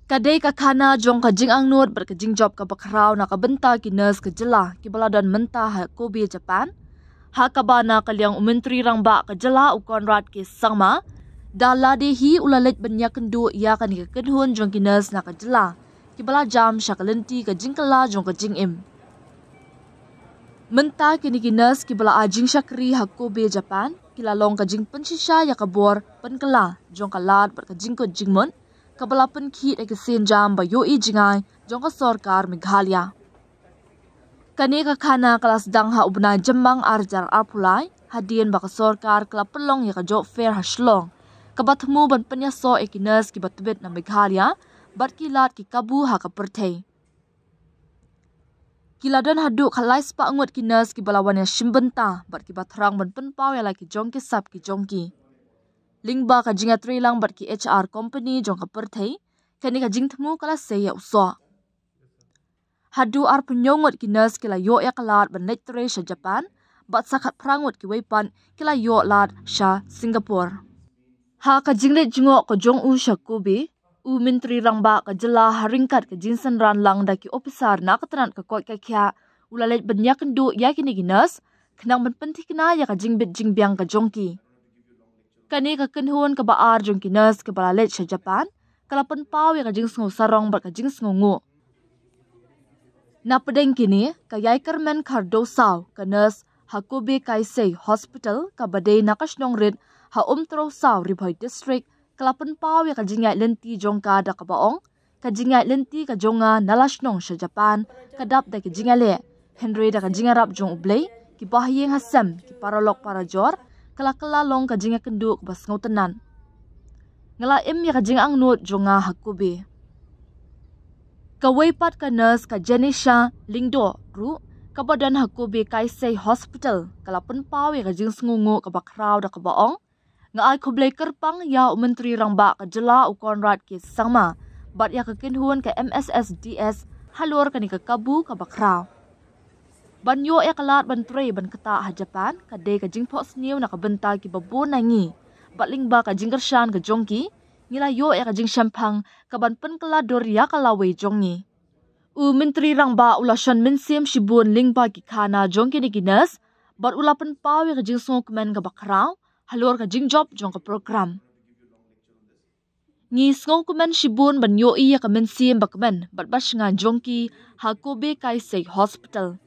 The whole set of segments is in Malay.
Kadai ka khana jong ka jing ang not ber ka jing job ka bakrao na ka benta ki nurse ka jela ki baladan menta ha Kobe Japan. Ha ka ba na kalyang umentri rang ba ka jela u Conrad ki sangma. Dala de hi ulalet banya kendu ya ka ni ka kenhun jong ki nurse na ka jela. Ki bala jam shakalenti ka jing kala jong ka jing im. Menta ki ni ki nurse ki bala ajing shakri ha Kobe Japan. Ki lalong ka jing penshisha ya ka bor penkala jong ka lad ber ka jing ko jingmon. Kabalapan kit ay kasin jam ba yo ijingay jong ka sorkar Meghalaya. Kani ka khana kelas dang ha ubna jemang arjar arpulai hadien ba ka sorkar kelapelong ya ka job fair ha shlong. Kabatmu ban penyaso ekinas ki batbet na Meghalaya bat kilat ki kabu ha ka pertei. Kiladan hadu khalai spa angut kinas ki balawan ya shimbenta bat ki batrang ban penpau ya la ki jong ki sap ki jong ki. Lingba ka jinga trilang bat ki HR company jong ka perthei kani ka jing thmu kala se ya uso hadu ar punyongot ki nurse kila yo ya kalat ban netre sha Japan bat sakhat prangot ki weipan kila yo lat sha Singapore ha ka jinglet jingo ko jong u sha Kobe u mentri rangba ka jela haringkat ka jinsan ran lang da ki officer na katran ka koi ka kya ulalet banyak ndu ya kini ki nurse khnang ban penthikna ya ka jingbet jingbyang ka jongki kani ka kenhun ka baar jong ki nurse ka balalet sha Japan kalapan pau ya ka jing sngo sarong bar ka jing sngo ngu na pedeng kini ka yai kermen khardo saw ka nurse ha Kobe Kaisei Hospital ka badai nakashnong rit ha umtro saw Ribhoi district kalapan pau ya ka jingai lenti jong ka da ka baong ka jingai lenti ka jonga nalashnong sha Japan ka dap da ki jingale Henry da ka jingarap jong ublei ki bahyeng hasam ki paralok parajor kala long ka jinga kenduk bas ngautenan. Ngala im ya ka jinga ang not jonga hakubi. Kawaipat ka nurse ka Janisha Lingdo ru kabadan hakubi Kaisei Hospital kala penpau ya ka jing sngungu ka bakraw da ka baong. Nga ay kublay kerpang ya umentri rangba ka jela u Conrad ki sangma bat ya ka kinhuan ka MSSDS halor ka ni ka kabu ka bakraw. Banyo ya kalat ban tray ban kata ha Japan kadai ka jing pos niu na ka benta ki babu na ngi batling ba ka jing kershan ka jongki ngila yo ya ka jing shampang ka ban pen kala dor ya kala wei jongi u mentri rang ba ulashan minsim shibun ling ba ki khana jongki ni ginas bat ulapan paw ya ka jing song men ka bakrao halor ka jing job jong ka program ngi song kumen shibun ban yo iya ka minsim bakmen bat bash nga jongki ha Kobe Kaisei Hospital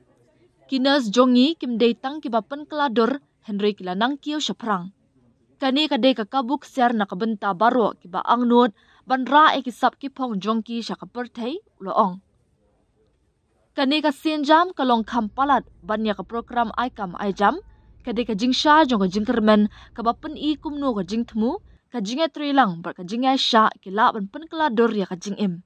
Kinas jongi kim day tang kibapan kelador Henry kilanang kiyo syaprang. Kani kadai kakabuk siar na kabenta baro kiba angnut banra e kisap kipong jongki sya kapertay uloong. Kani ka sinjam kalong kampalat banya ka program aikam aijam kadai ka jingsha jong ka jingkermen kabapan i kumno ka jingtmu ka jingay trilang bar ka jingay sya kila ban pen kelador ya ka jingim.